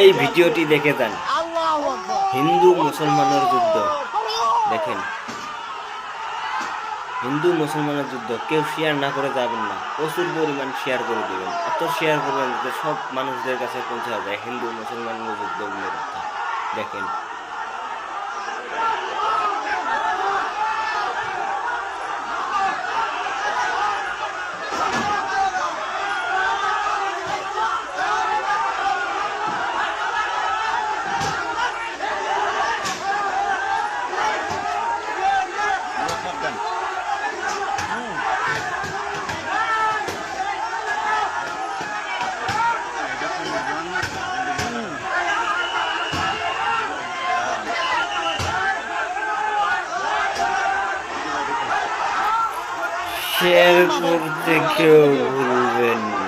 এই ভিডিওটি দেখে যান। হিন্দু মুসলমানের যুদ্ধ দেখেন, হিন্দু মুসলমানের যুদ্ধ। কেউ শেয়ার না করে যাবেন না, প্রচুর পরিমাণ শেয়ার করে দেবেন। এত শেয়ার করবেন যে সব মানুষদের কাছে পৌঁছে যায় হিন্দু মুসলমানের যুদ্ধগুলোর কথা। দেখেন শেয়ার করতে কেউ ভুলবেন না।